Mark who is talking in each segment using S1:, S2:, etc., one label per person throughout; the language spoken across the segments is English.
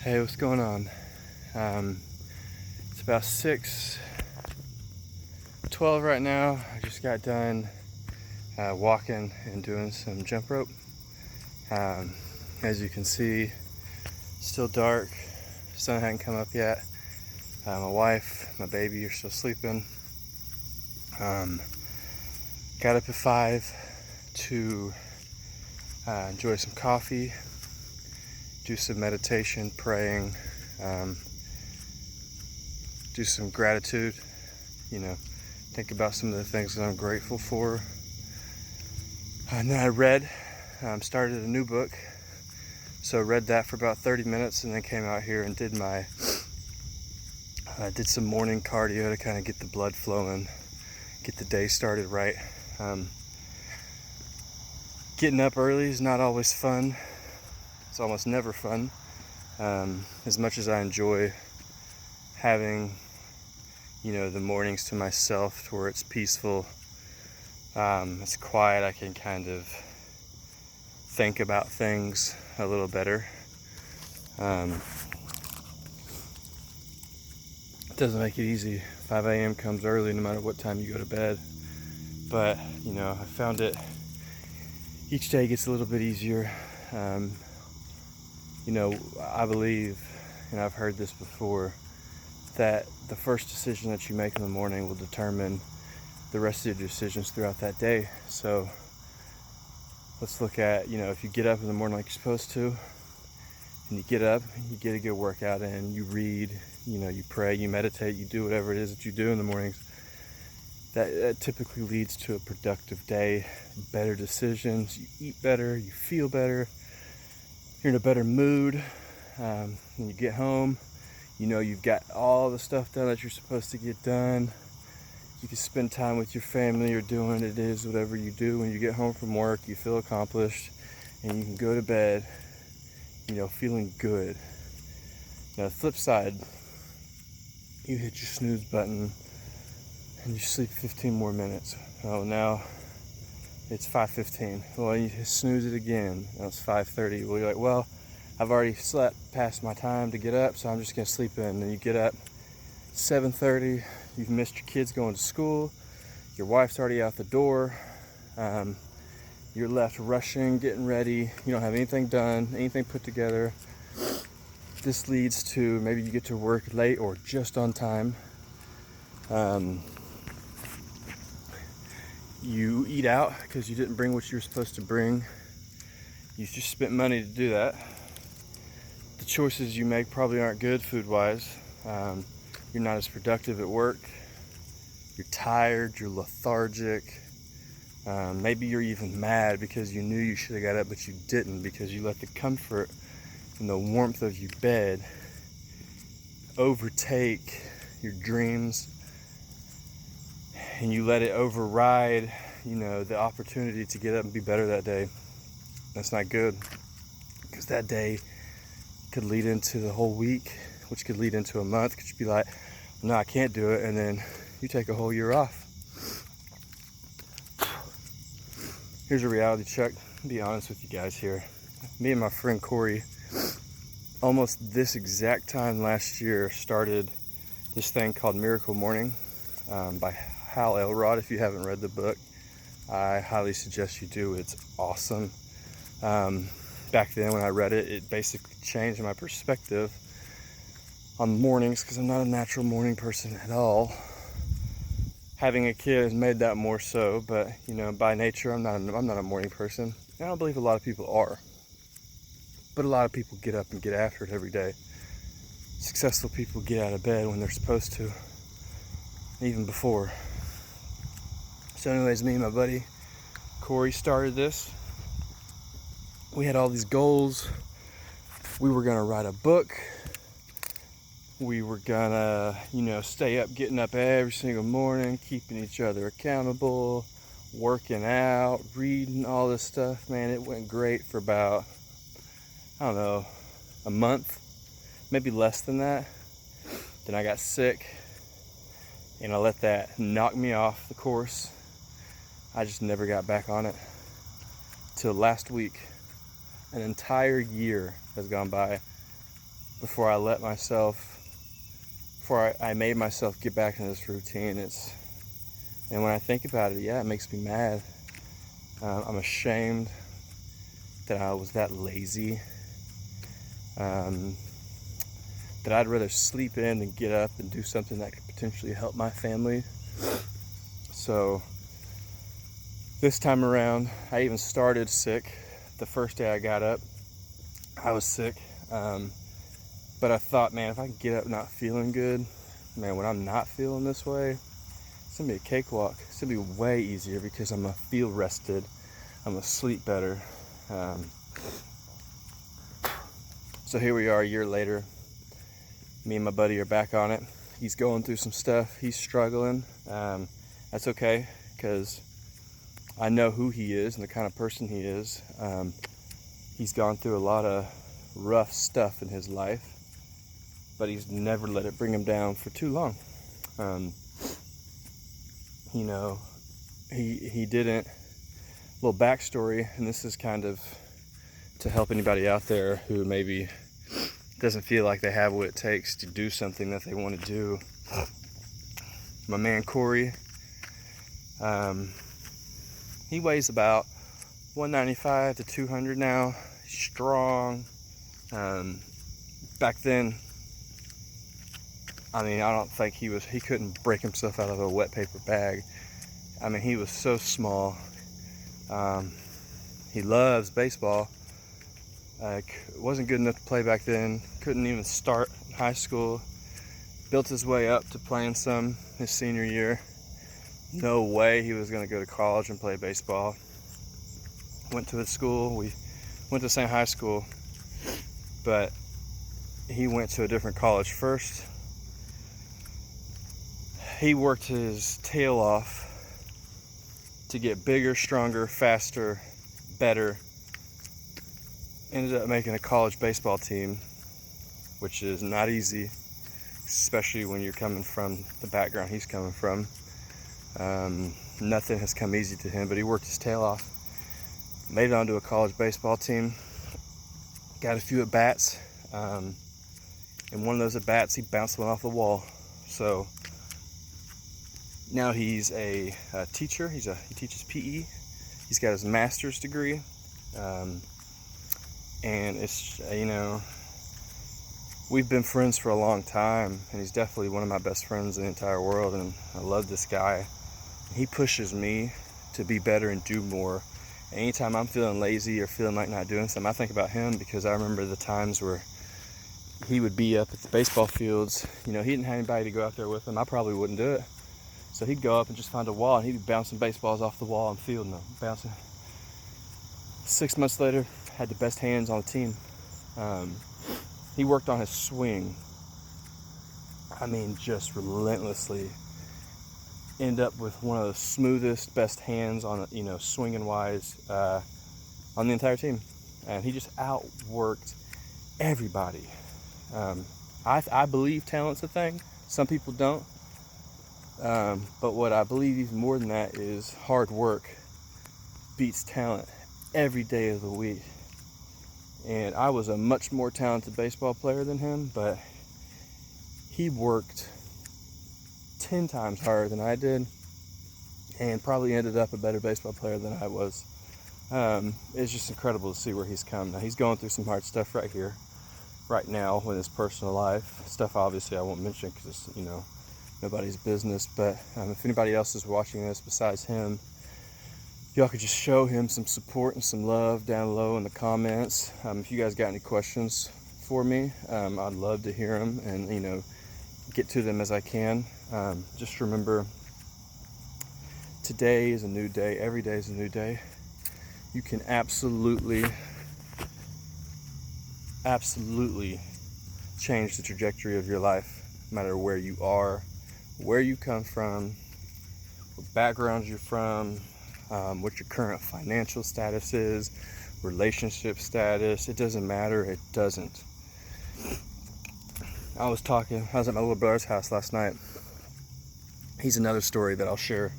S1: Hey, what's going on? It's about 6:12 right now. I just got done walking and doing some jump rope. As you can see, still dark. Sun hadn't come up yet. My wife, my baby are still sleeping. Got up at 5 to enjoy some coffee, do some meditation, praying, do some gratitude, think about some of the things that I'm grateful for. And then I read, started a new book. So I read that for about 30 minutes and then came out here and did some morning cardio to kind of get the blood flowing, get the day started right. Getting up early is not always fun. It's almost never fun. As much as I enjoy having, the mornings to myself to where it's peaceful, it's quiet, I can kind of think about things a little better. It doesn't make it easy. 5 a.m. comes early no matter what time you go to bed. But, I found it, each day gets a little bit easier. I believe, and I've heard this before, that the first decision that you make in the morning will determine the rest of your decisions throughout that day. So let's look at, if you get up in the morning like you're supposed to, and you get up, you get a good workout in, you read, you pray, you meditate, you do whatever it is that you do in the mornings, that typically leads to a productive day, better decisions, you eat better, you feel better, you're in a better mood. When you get home, you've got all the stuff done that you're supposed to get done. You can spend time with your family or doing whatever you do. When you get home from work, you feel accomplished and you can go to bed, feeling good. Now, the flip side, you hit your snooze button and you sleep 15 more minutes. Oh, now it's 5:15. Well, you snooze it again. Now it's 5:30. Well, you're like, well, I've already slept past my time to get up, so I'm just gonna sleep in. And you get up 7:30. You've missed your kids going to school. Your wife's already out the door. You're left rushing, getting ready. You don't have anything done, anything put together. This leads to maybe you get to work late or just on time. You eat out because you didn't bring what you were supposed to bring. You just spent money to do that. The choices you make probably aren't good food-wise. You're not as productive at work. You're tired, you're lethargic. Maybe you're even mad because you knew you should have got up, but you didn't, because you let the comfort and the warmth of your bed overtake your dreams, and you let it override, the opportunity to get up and be better that day. That's not good, because that day could lead into the whole week, which could lead into a month, because you'd be like, no, I can't do it, and then you take a whole year off. Here's a reality check. I'll be honest with you guys here. Me and my friend Corey, almost this exact time last year, started this thing called Miracle Morning by Hal Elrod. If you haven't read the book, I highly suggest you do. It's awesome. Back then when I read it, it basically changed my perspective on mornings, because I'm not a natural morning person at all. Having a kid has made that more so, but by nature I'm not a morning person. And I don't believe a lot of people are, but a lot of people get up and get after it every day. Successful people get out of bed when they're supposed to, even before. So anyways, me and my buddy Corey started this. We had all these goals. We were gonna write a book. We were gonna, stay up, getting up every single morning, keeping each other accountable, working out, reading, all this stuff. Man, it went great for about, a month, maybe less than that. Then I got sick, and I let that knock me off the course. I just never got back on it till last week. An entire year has gone by, before I made myself get back into this routine. And when I think about it, yeah, it makes me mad. I'm ashamed that I was that lazy, that I'd rather sleep in than get up and do something that could potentially help my family. So this time around, I even started sick. The first day I got up, I was sick. But I thought, man, if I can get up not feeling good, man, when I'm not feeling this way, it's gonna be a cakewalk. It's gonna be way easier because I'm gonna feel rested. I'm gonna sleep better. So here we are a year later. Me and my buddy are back on it. He's going through some stuff. He's struggling. That's okay, because I know who he is and the kind of person he is. He's gone through a lot of rough stuff in his life, but he's never let it bring him down for too long. You know, he didn't. Little backstory, and this is kind of to help anybody out there who maybe doesn't feel like they have what it takes to do something that they want to do. My man Corey, he weighs about 195 to 200 now. He's strong. Back then, I mean, I don't think he couldn't break himself out of a wet paper bag. I mean, he was so small. He loves baseball. Wasn't good enough to play back then. Couldn't even start in high school. Built his way up to playing some his senior year. No way he was going to go to college and play baseball. Went to his school. We went to the same high school, but he went to a different college first. He worked his tail off to get bigger, stronger, faster, better. Ended up making a college baseball team, which is not easy, especially when you're coming from the background he's coming from. Nothing has come easy to him, but he worked his tail off. Made it onto a college baseball team. Got a few at-bats. And one of those at-bats, he bounced one off the wall. So now he's a teacher. He teaches PE. He's got his master's degree. And it's, you know, we've been friends for a long time, and he's definitely one of my best friends in the entire world, and I love this guy. He pushes me to be better and do more. Anytime I'm feeling lazy or feeling like not doing something, I think about him, because I remember the times where he would be up at the baseball fields. You know, he didn't have anybody to go out there with him. I probably wouldn't do it. So he'd go up and just find a wall, and he'd be bouncing baseballs off the wall and fielding them, bouncing. 6 months later, had the best hands on the team. He worked on his swing. I mean, just relentlessly. End up with one of the smoothest, best hands on, you know, swinging wise, on the entire team. And he just outworked everybody. I believe talent's a thing. Some people don't. But what I believe even more than that is hard work beats talent every day of the week. And I was a much more talented baseball player than him, but he worked 10 times harder than I did, and probably ended up a better baseball player than I was. It's just incredible to see where he's come. Now, he's going through some hard stuff right now with his personal life. Stuff obviously I won't mention because it's, you know, nobody's business. But if anybody else is watching this besides him, y'all could just show him some support and some love down low in the comments. If you guys got any questions for me, I'd love to hear them and, you know, get to them as I can. Just remember, today is a new day. Every day is a new day. You can absolutely change the trajectory of your life, no matter where you are, where you come from, what background you're from, what your current financial status is, relationship status. It doesn't matter. It doesn't. I was at my little brother's house last night. He's another story that I'll share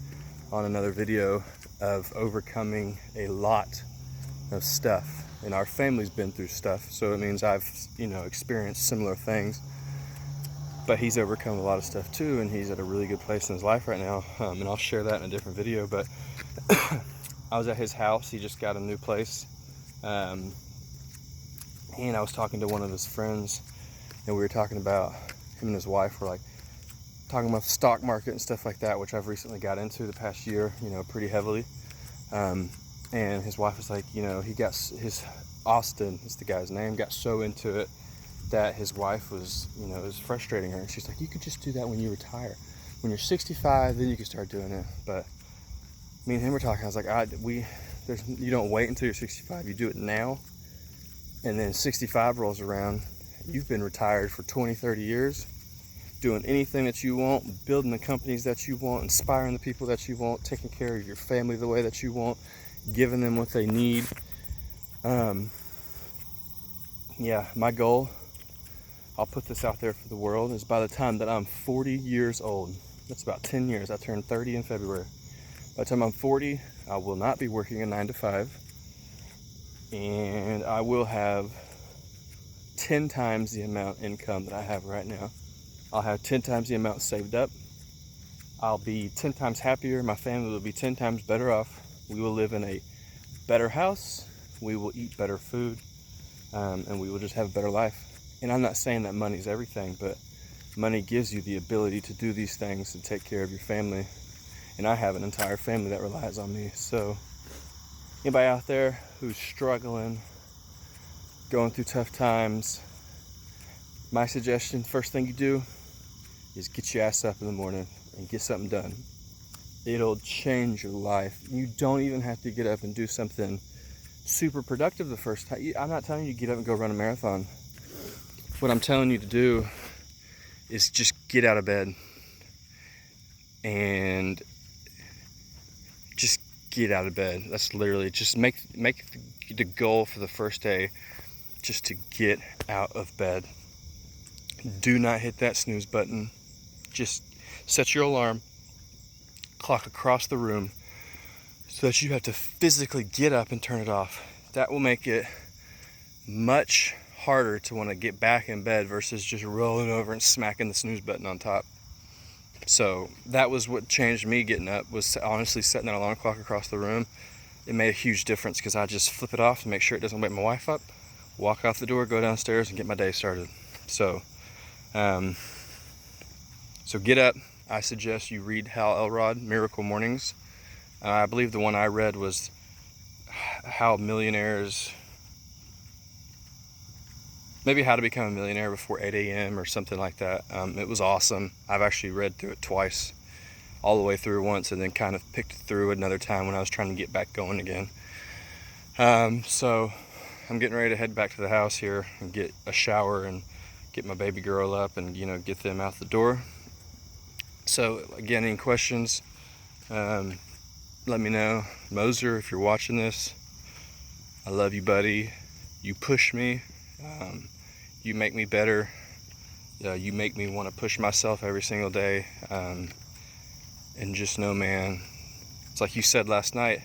S1: on another video of overcoming a lot of stuff. and our family's been through stuff, so it means I've, experienced similar things. But he's overcome a lot of stuff too, and he's at a really good place in his life right now, and I'll share that in a different video. But I was at his house. He just got a new place, and I was talking to one of his friends, and we were talking about, him and his wife were like talking about the stock market and stuff like that, which I've recently got into the past year, pretty heavily. And his wife was like, he got Austin is the guy's name, got so into it that his wife was, it was frustrating her. And she's like, you could just do that when you retire. When you're 65, then you can start doing it. But me and him were talking. I was like, you don't wait until you're 65. You do it now. And then 65 rolls around. You've been retired for 20, 30 years, doing anything that you want, building the companies that you want, inspiring the people that you want, taking care of your family the way that you want, giving them what they need. My goal, I'll put this out there for the world, is by the time that I'm 40 years old, that's about 10 years, I turned 30 in February. By the time I'm 40, I will not be working a 9-to-5, and I will have 10 times the amount income that I have right now. I'll have 10 times the amount saved up. I'll be 10 times happier. My family will be 10 times better off. We will live in a better house. We will eat better food. And we will just have a better life. And I'm not saying that money's everything, but money gives you the ability to do these things and take care of your family. And I have an entire family that relies on me. So anybody out there who's struggling, going through tough times, my suggestion, first thing you do is get your ass up in the morning and get something done. It'll change your life. You don't even have to get up and do something super productive the first time. I'm not telling you to get up and go run a marathon. What I'm telling you to do is just get out of bed and just get out of bed. That's literally just make the goal for the first day just to get out of bed. Do not hit that snooze button. Just set your alarm clock across the room so that you have to physically get up and turn it off. That will make it much harder to want to get back in bed versus just rolling over and smacking the snooze button on top. So that was what changed me getting up, was honestly setting that alarm clock across the room. It made a huge difference because I just flip it off and make sure it doesn't wake my wife up, walk out the door, go downstairs and get my day started. So get up. I suggest you read Hal Elrod, Miracle Mornings. I believe the one I read was How Millionaires, maybe How to Become a Millionaire Before 8 a.m. or something like that. It was awesome. I've actually read through it twice, all the way through once, and then kind of picked through another time when I was trying to get back going again. So I'm getting ready to head back to the house here and get a shower and get my baby girl up and get them out the door. So again, any questions, let me know. Moser, if you're watching this, I love you, buddy. You push me. You make me better. You make me want to push myself every single day. And just know, man, it's like you said last night,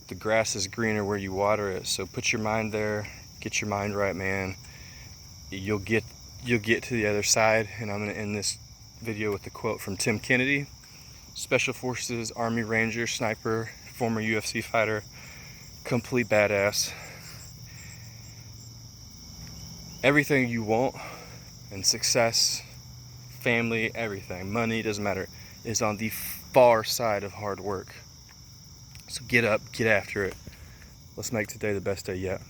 S1: the grass is greener where you water it. So put your mind there, get your mind right, man. You'll get to the other side. And I'm going to end this video with a quote from Tim Kennedy, Special Forces, Army Ranger, sniper, former UFC fighter, complete badass. Everything you want, and success, family, everything, money, doesn't matter, is on the far side of hard work. So get up, get after it. Let's make today the best day yet.